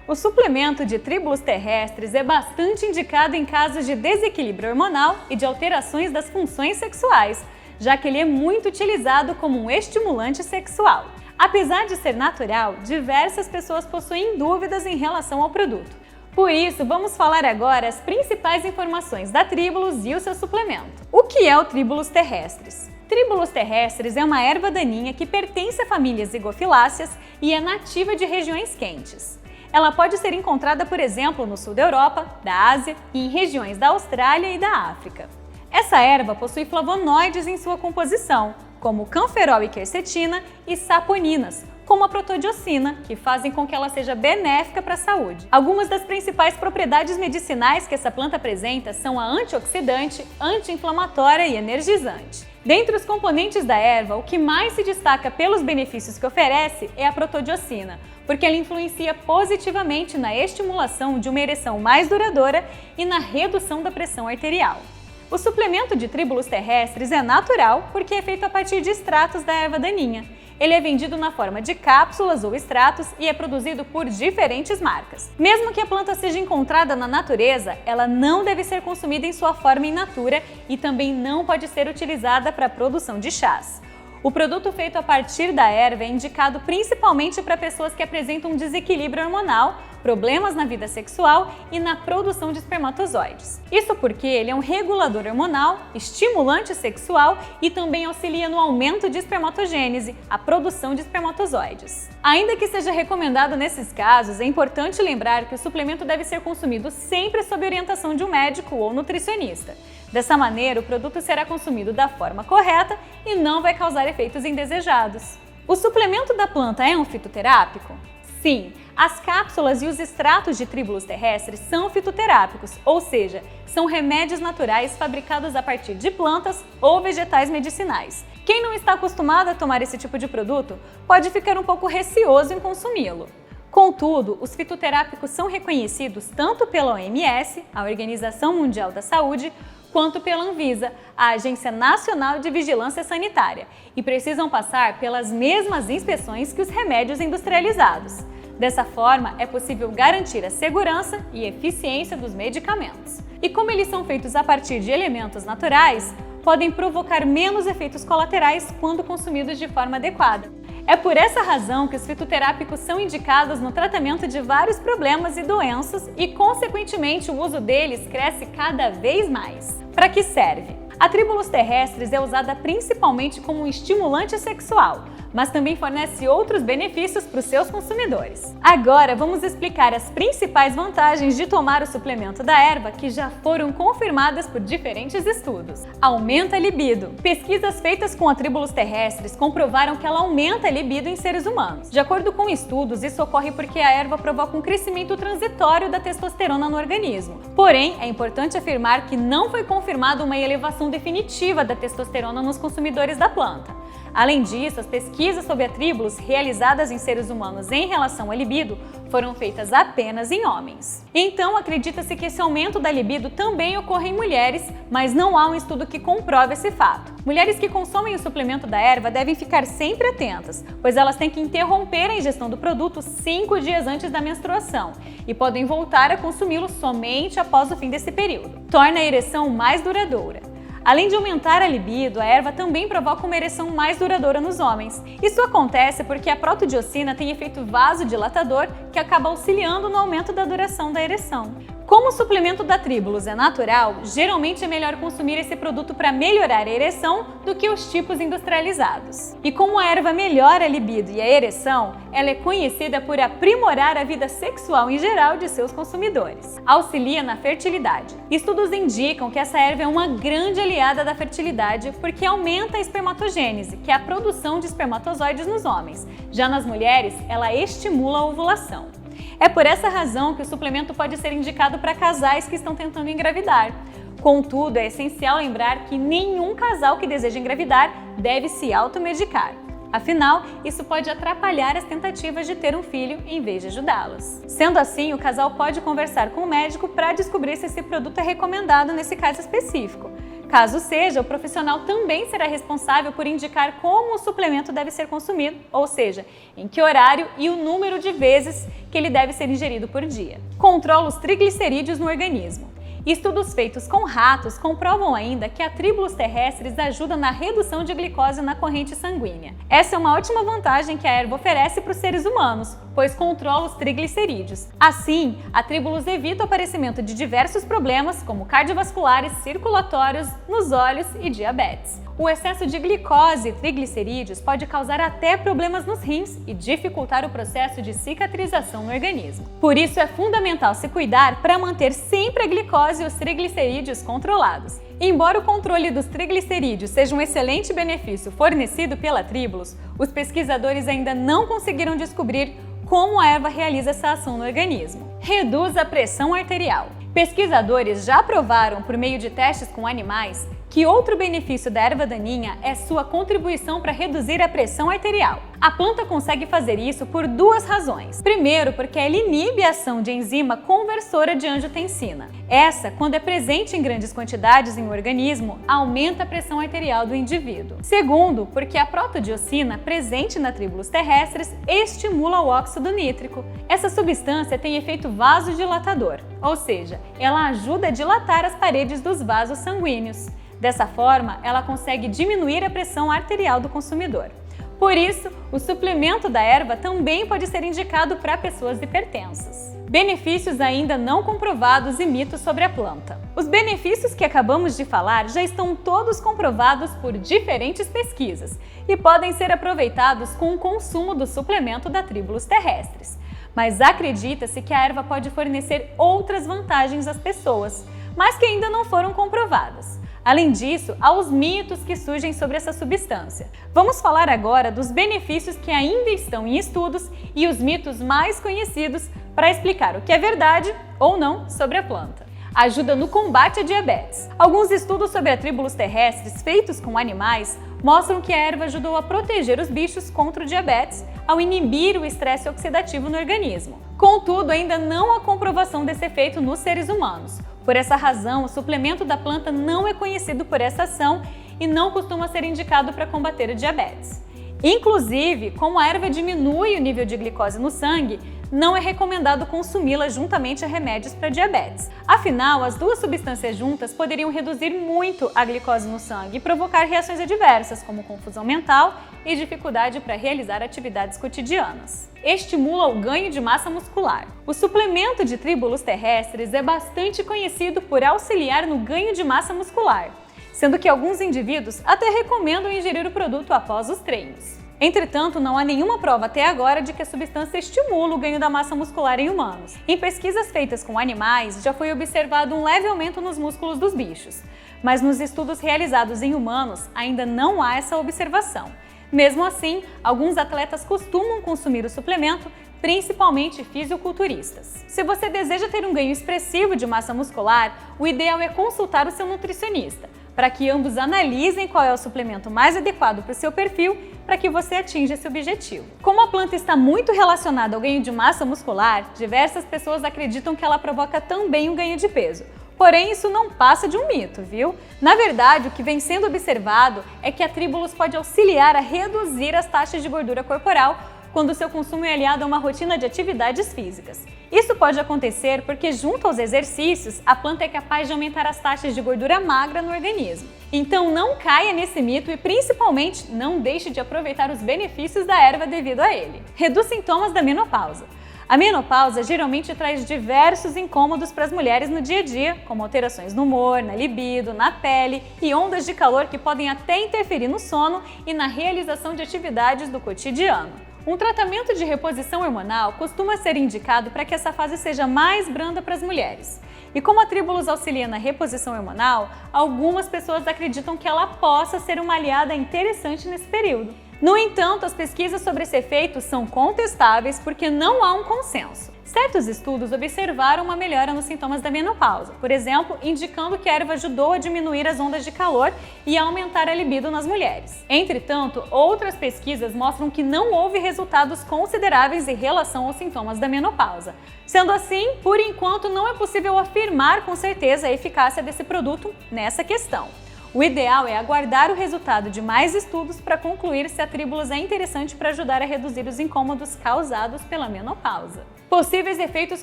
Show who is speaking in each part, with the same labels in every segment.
Speaker 1: O suplemento de tríbulos terrestres é bastante indicado em casos de desequilíbrio hormonal e de alterações das funções sexuais, já que ele é muito utilizado como um estimulante sexual. Apesar de ser natural, diversas pessoas possuem dúvidas em relação ao produto. Por isso, vamos falar agora as principais informações da Tríbulos e o seu suplemento. O que é o Tríbulos terrestres? Tríbulos terrestres é uma erva daninha que pertence à família Zygophyllaceae e é nativa de regiões quentes. Ela pode ser encontrada, por exemplo, no sul da Europa, da Ásia e em regiões da Austrália e da África. Essa erva possui flavonoides em sua composição, como canferol e quercetina, e saponinas, como a protodiocina, que fazem com que ela seja benéfica para a saúde. Algumas das principais propriedades medicinais que essa planta apresenta são a antioxidante, anti-inflamatória e energizante. Dentre os componentes da erva, o que mais se destaca pelos benefícios que oferece é a protodiocina, porque ela influencia positivamente na estimulação de uma ereção mais duradoura e na redução da pressão arterial. O suplemento de tríbulos terrestres é natural porque é feito a partir de extratos da erva daninha. Ele é vendido na forma de cápsulas ou extratos e é produzido por diferentes marcas. Mesmo que a planta seja encontrada na natureza, ela não deve ser consumida em sua forma in natura e também não pode ser utilizada para a produção de chás. O produto feito a partir da erva é indicado principalmente para pessoas que apresentam um desequilíbrio hormonal, problemas na vida sexual e na produção de espermatozoides. Isso porque ele é um regulador hormonal, estimulante sexual e também auxilia no aumento de espermatogênese, a produção de espermatozoides. Ainda que seja recomendado nesses casos, é importante lembrar que o suplemento deve ser consumido sempre sob orientação de um médico ou nutricionista. Dessa maneira, o produto será consumido da forma correta e não vai causar efeitos indesejados. O suplemento da planta é um fitoterápico? Sim, as cápsulas e os extratos de tríbulos terrestres são fitoterápicos, ou seja, são remédios naturais fabricados a partir de plantas ou vegetais medicinais. Quem não está acostumado a tomar esse tipo de produto pode ficar um pouco receoso em consumi-lo. Contudo, os fitoterápicos são reconhecidos tanto pela OMS, a Organização Mundial da Saúde, quanto pela Anvisa, a Agência Nacional de Vigilância Sanitária, e precisam passar pelas mesmas inspeções que os remédios industrializados. Dessa forma, é possível garantir a segurança e eficiência dos medicamentos. E como eles são feitos a partir de elementos naturais, podem provocar menos efeitos colaterais quando consumidos de forma adequada. É por essa razão que os fitoterápicos são indicados no tratamento de vários problemas e doenças e, consequentemente, o uso deles cresce cada vez mais. Para que serve? A Tríbulos terrestres é usada principalmente como um estimulante sexual, mas também fornece outros benefícios para os seus consumidores. Agora vamos explicar as principais vantagens de tomar o suplemento da erva que já foram confirmadas por diferentes estudos. Aumenta a libido. Pesquisas feitas com a Tríbulos terrestres comprovaram que ela aumenta a libido em seres humanos. De acordo com estudos, isso ocorre porque a erva provoca um crescimento transitório da testosterona no organismo. Porém, é importante afirmar que não foi confirmada uma elevação definitiva da testosterona nos consumidores da planta. Além disso, as pesquisas sobre a Tríbulos realizadas em seres humanos em relação à libido foram feitas apenas em homens. Então, acredita-se que esse aumento da libido também ocorre em mulheres, mas não há um estudo que comprove esse fato. Mulheres que consomem o suplemento da erva devem ficar sempre atentas, pois elas têm que interromper a ingestão do produto 5 dias antes da menstruação e podem voltar a consumi-lo somente após o fim desse período. Torna a ereção mais duradoura. Além de aumentar a libido, a erva também provoca uma ereção mais duradoura nos homens. Isso acontece porque a protodiocina tem efeito vasodilatador que acaba auxiliando no aumento da duração da ereção. Como o suplemento da Tríbulos é natural, geralmente é melhor consumir esse produto para melhorar a ereção do que os tipos industrializados. E como a erva melhora a libido e a ereção, ela é conhecida por aprimorar a vida sexual em geral de seus consumidores. Auxilia na fertilidade. Estudos indicam que essa erva é uma grande aliada da fertilidade porque aumenta a espermatogênese, que é a produção de espermatozoides nos homens. Já nas mulheres, ela estimula a ovulação. É por essa razão que o suplemento pode ser indicado para casais que estão tentando engravidar. Contudo, é essencial lembrar que nenhum casal que deseja engravidar deve se automedicar. Afinal, isso pode atrapalhar as tentativas de ter um filho em vez de ajudá-los. Sendo assim, o casal pode conversar com o médico para descobrir se esse produto é recomendado nesse caso específico. Caso seja, o profissional também será responsável por indicar como o suplemento deve ser consumido, ou seja, em que horário e o número de vezes que ele deve ser ingerido por dia. Controla os triglicerídeos no organismo. Estudos feitos com ratos comprovam ainda que a Tribulus terrestris ajuda na redução de glicose na corrente sanguínea. Essa é uma ótima vantagem que a erva oferece para os seres humanos, pois controla os triglicerídeos. Assim, a Tribulus evita o aparecimento de diversos problemas, como cardiovasculares, circulatórios, nos olhos e diabetes. O excesso de glicose e triglicerídeos pode causar até problemas nos rins e dificultar o processo de cicatrização no organismo. Por isso é fundamental se cuidar para manter sempre a glicose e os triglicerídeos controlados. Embora o controle dos triglicerídeos seja um excelente benefício fornecido pela Tribulus, os pesquisadores ainda não conseguiram descobrir como a erva realiza essa ação no organismo. Reduz a pressão arterial. Pesquisadores já provaram, por meio de testes com animais, que outro benefício da erva daninha é sua contribuição para reduzir a pressão arterial. A planta consegue fazer isso por duas razões. Primeiro, porque ela inibe a ação de enzima conversora de angiotensina. Essa, quando é presente em grandes quantidades em um organismo, aumenta a pressão arterial do indivíduo. Segundo, porque a protodiocina, presente na Tribulus terrestris, estimula o óxido nítrico. Essa substância tem efeito vasodilatador, ou seja, ela ajuda a dilatar as paredes dos vasos sanguíneos. Dessa forma, ela consegue diminuir a pressão arterial do consumidor. Por isso, o suplemento da erva também pode ser indicado para pessoas hipertensas. Benefícios ainda não comprovados e mitos sobre a planta. Os benefícios que acabamos de falar já estão todos comprovados por diferentes pesquisas e podem ser aproveitados com o consumo do suplemento da Tribulus terrestris. Mas acredita-se que a erva pode fornecer outras vantagens às pessoas, mas que ainda não foram comprovadas. Além disso, há os mitos que surgem sobre essa substância. Vamos falar agora dos benefícios que ainda estão em estudos e os mitos mais conhecidos para explicar o que é verdade ou não sobre a planta. Ajuda no combate à diabetes. Alguns estudos sobre a Tribulus terrestris feitos com animais mostram que a erva ajudou a proteger os bichos contra o diabetes ao inibir o estresse oxidativo no organismo. Contudo, ainda não há comprovação desse efeito nos seres humanos. Por essa razão, o suplemento da planta não é conhecido por essa ação e não costuma ser indicado para combater o diabetes. Inclusive, como a erva diminui o nível de glicose no sangue, não é recomendado consumi-la juntamente a remédios para diabetes. Afinal, as duas substâncias juntas poderiam reduzir muito a glicose no sangue e provocar reações adversas, como confusão mental e dificuldade para realizar atividades cotidianas. Estimula o ganho de massa muscular. O suplemento de Tribulus terrestris é bastante conhecido por auxiliar no ganho de massa muscular, sendo que alguns indivíduos até recomendam ingerir o produto após os treinos. Entretanto, não há nenhuma prova até agora de que a substância estimula o ganho da massa muscular em humanos. Em pesquisas feitas com animais, já foi observado um leve aumento nos músculos dos bichos, mas nos estudos realizados em humanos ainda não há essa observação. Mesmo assim, alguns atletas costumam consumir o suplemento, principalmente fisiculturistas. Se você deseja ter um ganho expressivo de massa muscular, o ideal é consultar o seu nutricionista, para que ambos analisem qual é o suplemento mais adequado para o seu perfil, para que você atinja esse objetivo. Como a planta está muito relacionada ao ganho de massa muscular, diversas pessoas acreditam que ela provoca também um ganho de peso. Porém, isso não passa de um mito, viu? Na verdade, o que vem sendo observado é que a Tribulus pode auxiliar a reduzir as taxas de gordura corporal quando o seu consumo é aliado a uma rotina de atividades físicas. Isso pode acontecer porque, junto aos exercícios, a planta é capaz de aumentar as taxas de gordura magra no organismo. Então não caia nesse mito e, principalmente, não deixe de aproveitar os benefícios da erva devido a ele. Reduz sintomas da menopausa. A menopausa geralmente traz diversos incômodos para as mulheres no dia a dia, como alterações no humor, na libido, na pele e ondas de calor que podem até interferir no sono e na realização de atividades do cotidiano. Um tratamento de reposição hormonal costuma ser indicado para que essa fase seja mais branda para as mulheres. E como a Tribulus auxilia na reposição hormonal, algumas pessoas acreditam que ela possa ser uma aliada interessante nesse período. No entanto, as pesquisas sobre esse efeito são contestáveis porque não há um consenso. Certos estudos observaram uma melhora nos sintomas da menopausa, por exemplo, indicando que a erva ajudou a diminuir as ondas de calor e a aumentar a libido nas mulheres. Entretanto, outras pesquisas mostram que não houve resultados consideráveis em relação aos sintomas da menopausa. Sendo assim, por enquanto não é possível afirmar com certeza a eficácia desse produto nessa questão. O ideal é aguardar o resultado de mais estudos para concluir se a Tribulus é interessante para ajudar a reduzir os incômodos causados pela menopausa. Possíveis efeitos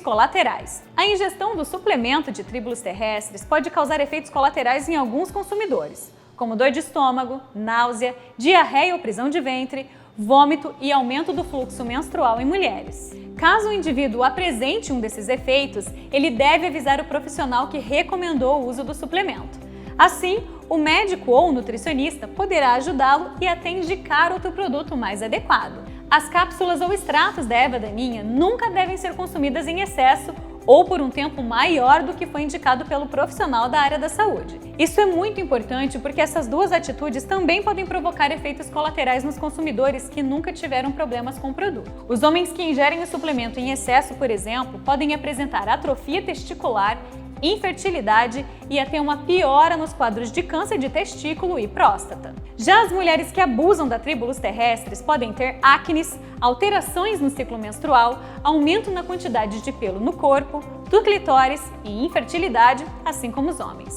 Speaker 1: colaterais. A ingestão do suplemento de Tribulus terrestris pode causar efeitos colaterais em alguns consumidores, como dor de estômago, náusea, diarreia ou prisão de ventre, vômito e aumento do fluxo menstrual em mulheres. Caso o indivíduo apresente um desses efeitos, ele deve avisar o profissional que recomendou o uso do suplemento. Assim, o médico ou nutricionista poderá ajudá-lo e até indicar outro produto mais adequado. As cápsulas ou extratos da erva daninha nunca devem ser consumidas em excesso ou por um tempo maior do que foi indicado pelo profissional da área da saúde. Isso é muito importante porque essas duas atitudes também podem provocar efeitos colaterais nos consumidores que nunca tiveram problemas com o produto. Os homens que ingerem o suplemento em excesso, por exemplo, podem apresentar atrofia testicular, infertilidade e até uma piora nos quadros de câncer de testículo e próstata. Já as mulheres que abusam da Tribulus terrestris podem ter acnes, alterações no ciclo menstrual, aumento na quantidade de pelo no corpo, do clitóris e infertilidade, assim como os homens.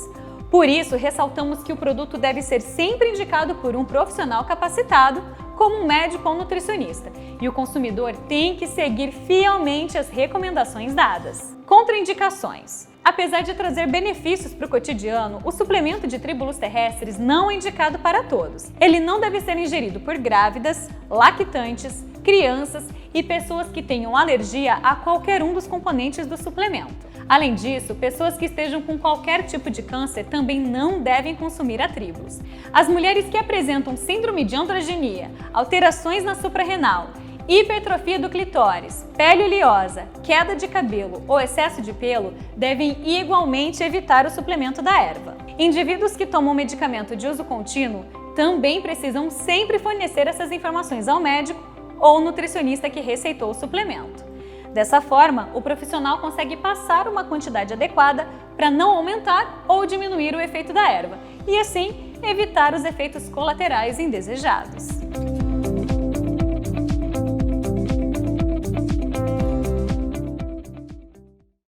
Speaker 1: Por isso, ressaltamos que o produto deve ser sempre indicado por um profissional capacitado, como um médico ou nutricionista, e o consumidor tem que seguir fielmente as recomendações dadas. Contraindicações. Apesar de trazer benefícios para o cotidiano, o suplemento de Tribulus terrestris não é indicado para todos. Ele não deve ser ingerido por grávidas, lactantes, crianças e pessoas que tenham alergia a qualquer um dos componentes do suplemento. Além disso, pessoas que estejam com qualquer tipo de câncer também não devem consumir a Tribulus. As mulheres que apresentam síndrome de androgenia, alterações na suprarrenal, hipertrofia do clitóris, pele oleosa, queda de cabelo ou excesso de pelo devem igualmente evitar o suplemento da erva. Indivíduos que tomam medicamento de uso contínuo também precisam sempre fornecer essas informações ao médico ou nutricionista que receitou o suplemento. Dessa forma, o profissional consegue passar uma quantidade adequada para não aumentar ou diminuir o efeito da erva e, assim, evitar os efeitos colaterais indesejados.